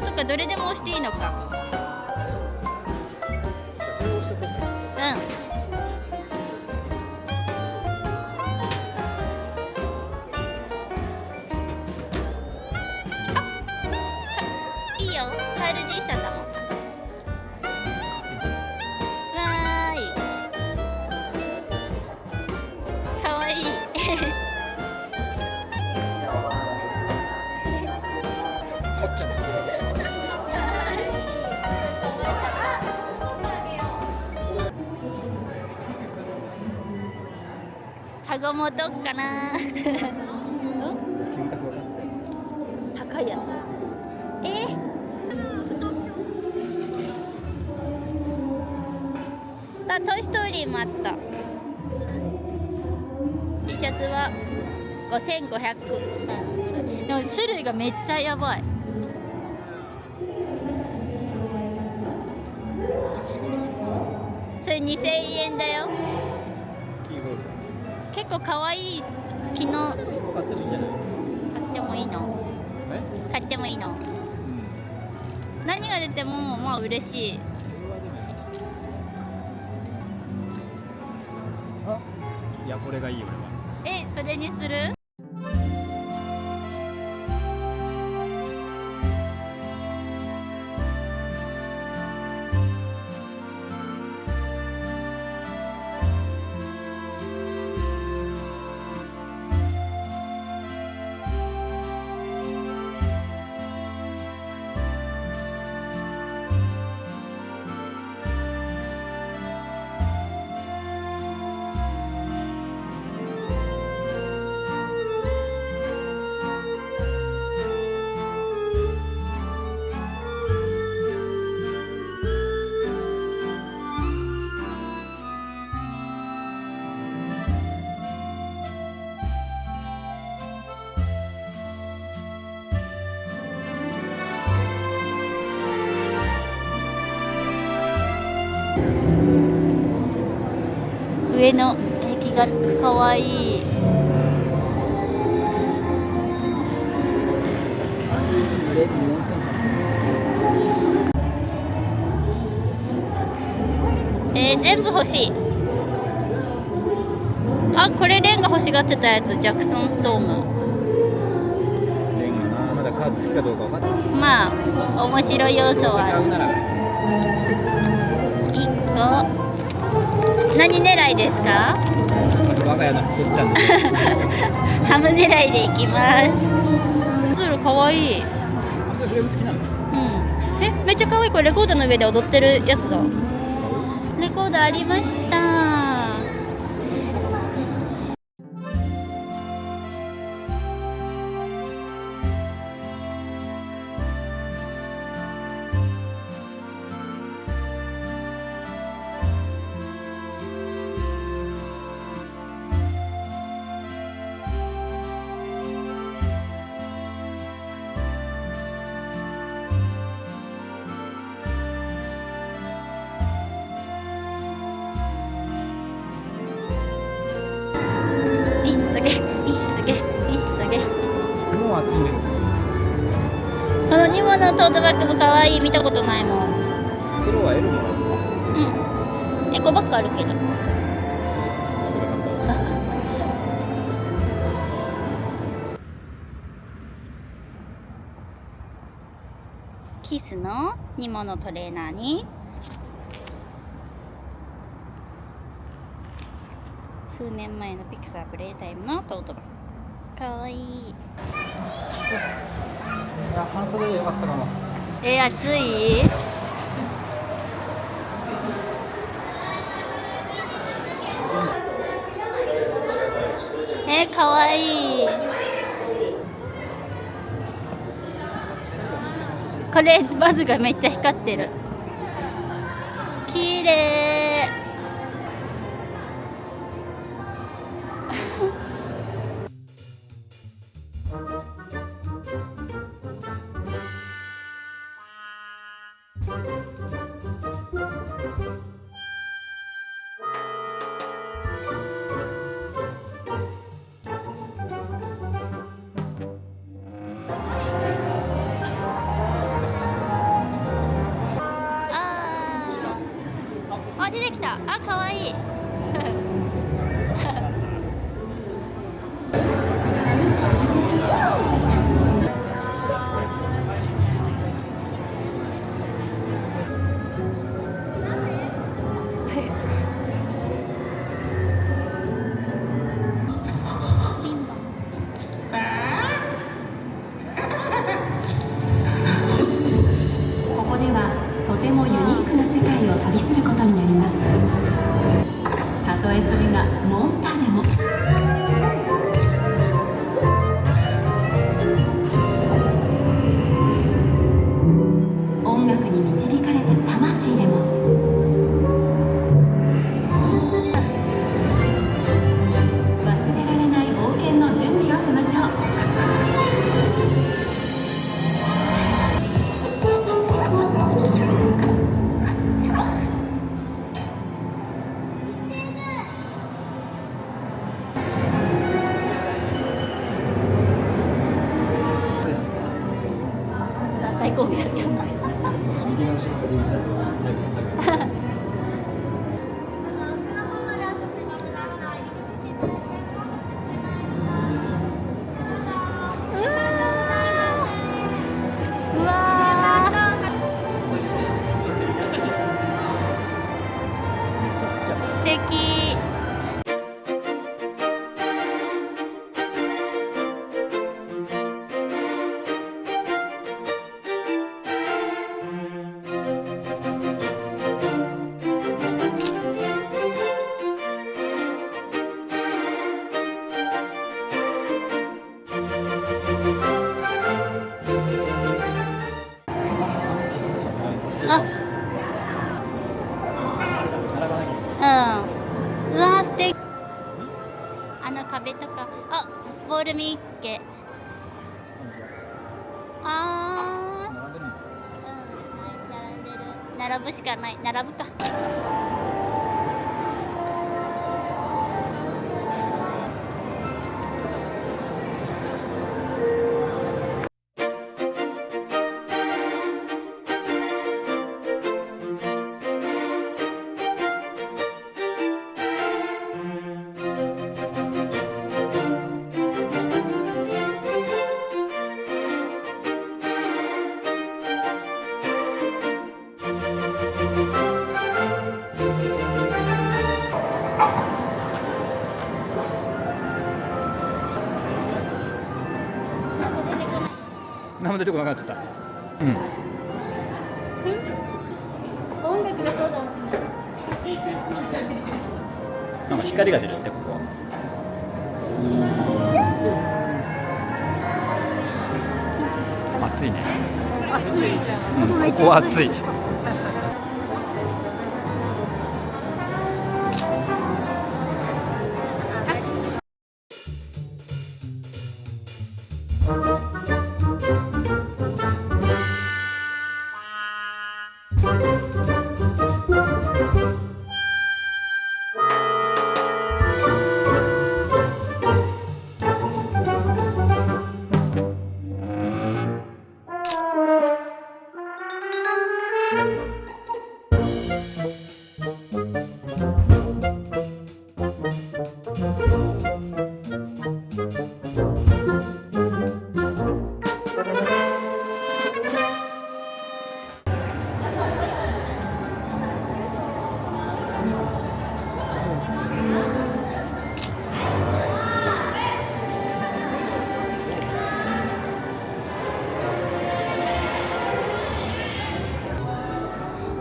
そっか、どれでも押していいのか。うん。いいよ、カエルじいさんだもん。わーい、かわいい。こっちゃんカゴもどっかな。キムタク分かんない高いやつ。あ、トイ・ストーリーもあった。T シャツは5500、うん、でも種類がめっちゃやばい。それ2000円だよ。キーホル結構かわいい木の。ダー1個買ってもいいんじゃない？買ってもいいの？買ってもいいの？何が出てもまあ嬉しい。あ、いやこれがいい俺は。それにする？上の壁がかわいい。全部欲しい。あ、これレンが欲しがってたやつ、ジャクソンストーム。レンガな、まだカード好きかどうか分かんない。まあ面白い要素はある。1個。何狙いですか？我が家のこっちゃん。ハム狙いでいきます。ズールかわいい。あ、それフレーム好きなの？めっちゃかわいい。これレコードの上で踊ってるやつだ。レコードありました。もう暑いね。この2のトートバッグもかわいい。見たことないもん。黒は L もエコバッグあるけど。キスの2のトレーナーに数年前のピクサープレイタイムのトートバッグ。かわいい。いや、半袖でよかったかも。暑い？かわいい。これバズがめっちゃ光ってる。きれい。た。あ、かわいい。ここではとてもユニークな世界を旅することになります。たとえそれがモンスターでも。音楽に導かれた魂でも。忘れられない冒険の準備をしましょう。最後尾だった。右の後ろからちゃんと最後の最後。奥の方までお進みください。入り口に到着してまいります。どうぞ。うわー、めっちゃちっちゃい。素敵。あ、うん。うわー、素敵。あの壁とか、あ、ボール見っけ。あー、並んでるの。うん、並んでる。並ぶしかない。並ぶか。なんか出てこない。名前出てこなくなっちゃった。うん。音楽がそうだもんね。なんか光が出るってここ。暑いね。暑いじゃん。ここは暑い。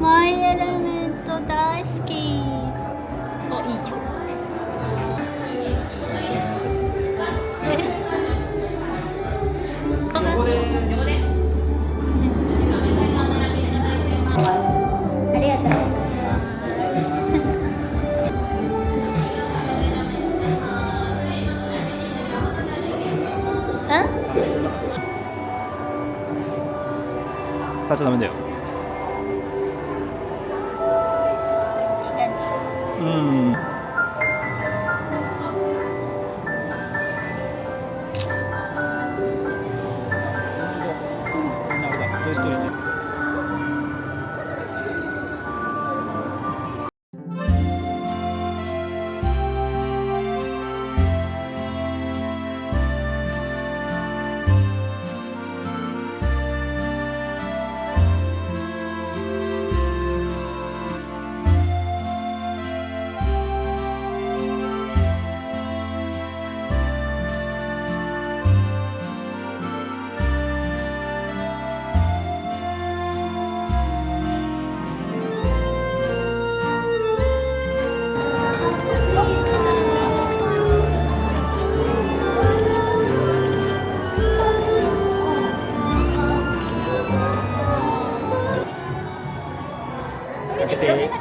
マイエレメント大好き。お、いいじゃん。ここで。ありがとう。触っちゃダメだよ。いい感じ。うん。トイストーリー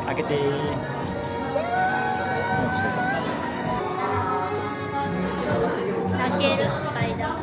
開けてー。開ける階段。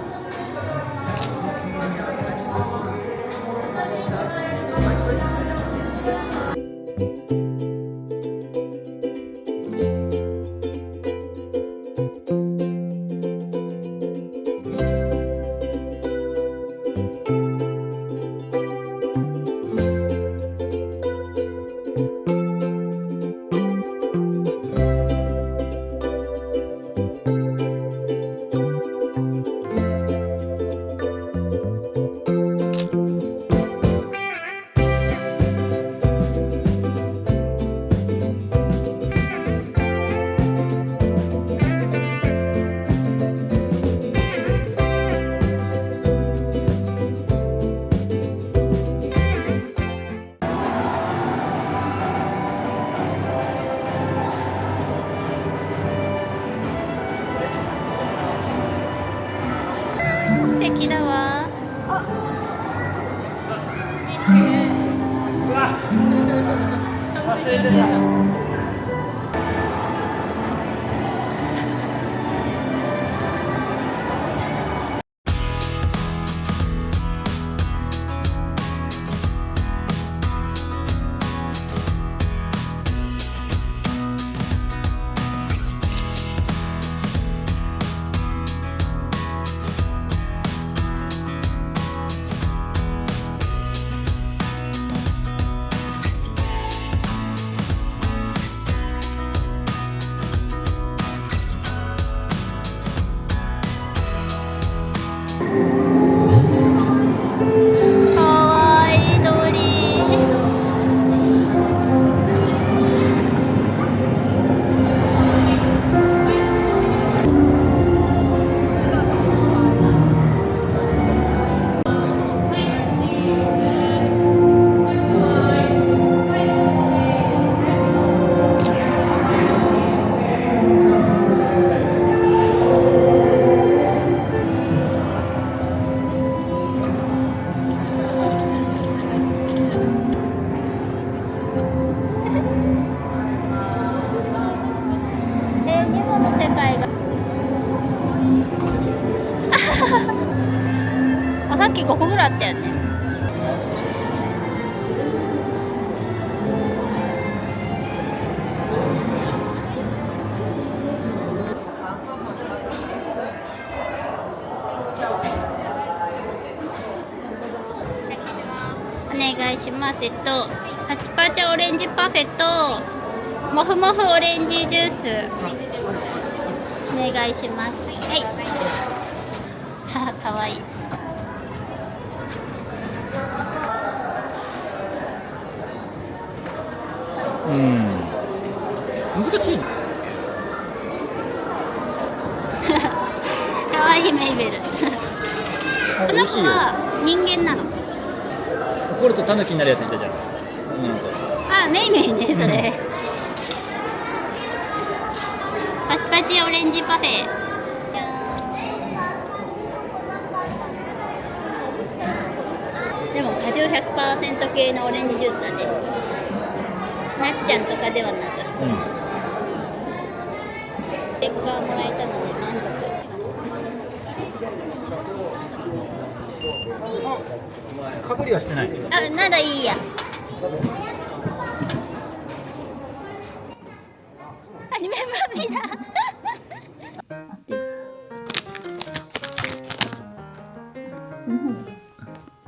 素敵だわ。忘れてた。かわいい鳥。ニモの世界があ、さっき5個ぐらいあったよね。お願いします。パチパチオレンジパフェとモフモフオレンジジュースお願いします。はい。はかわいい。難しい。かわいいメイベル。この子は人間なの。怒るとタヌキになるやついたじゃん。女の子。あ、メイメイね、それ。パチパチオレンジパフェ。じゃーん。でも果汁 100% 系のオレンジジュースだね。なっちゃんとかではなさそう。ステッカーもらえたので満足。かぶりはしてない。あ、ならいいや。アニメマミだ。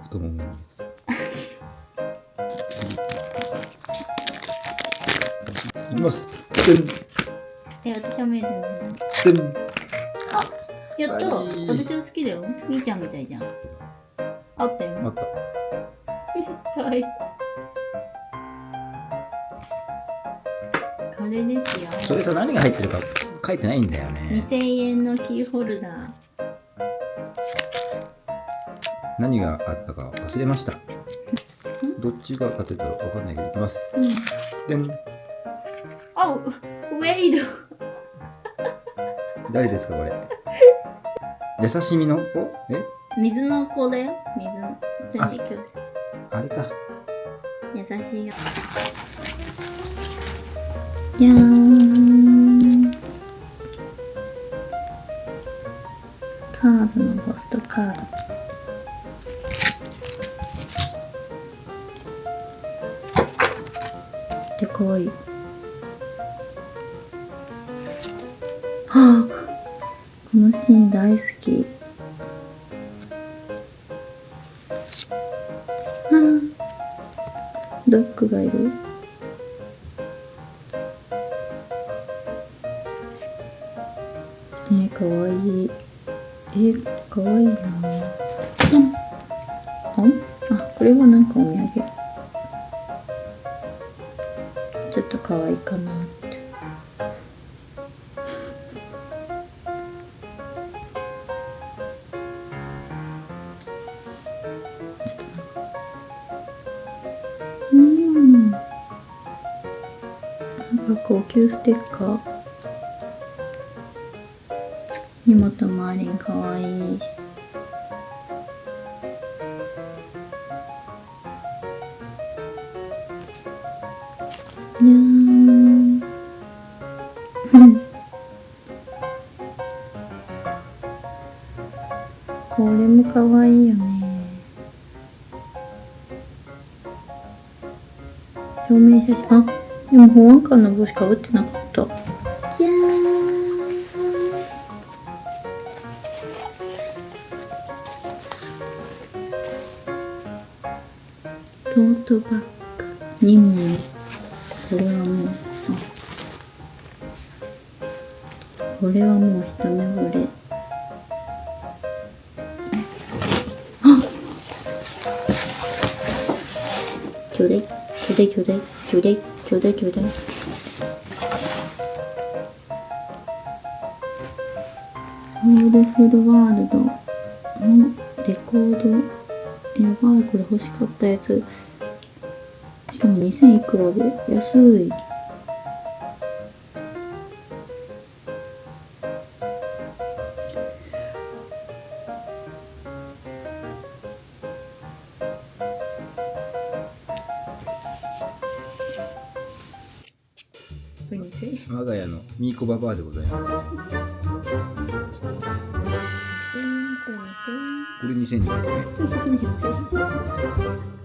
太ももにです。いきます。私は見えてない。あ、やっと。私は好きだよ。みーちゃんみたいじゃん。あったよ。あった。かわいい。これですよ。それさ、何が入ってるか書いてないんだよね。2000円のキーホルダー。何があったか忘れました。どっちが当てたらわかんないけどいきます。でん。あ、ウェイド。誰ですかこれ。優しみの子？水の子だよ。水の教師。あれか。優しいよ。じゃーん。カードのポストカード。でかわいい。はあ、このシーン大好き。あー、ドッグがいる。かわいい。かわいいな。あ、これはなんかお土産。ちょっとかわいいかなって。なんか高級ステッカー。荷物周りにかわいい。にゃーん。これもかわいいよね。証明写真。あ、でも保安官の帽子かぶってなかった。じゃーん。トートバッグ2枚。これはもう、これはもう一目惚れ。ちょうだい、ちょうだい、ちょうだい、ちょうだい、ちょうだい、ちょうだい。ソウルフルワールドのレコード。やばい、これ欲しかったやつ。しかも2000いくらで安い。我が家のミーコババアでございます。これ2000円ですね。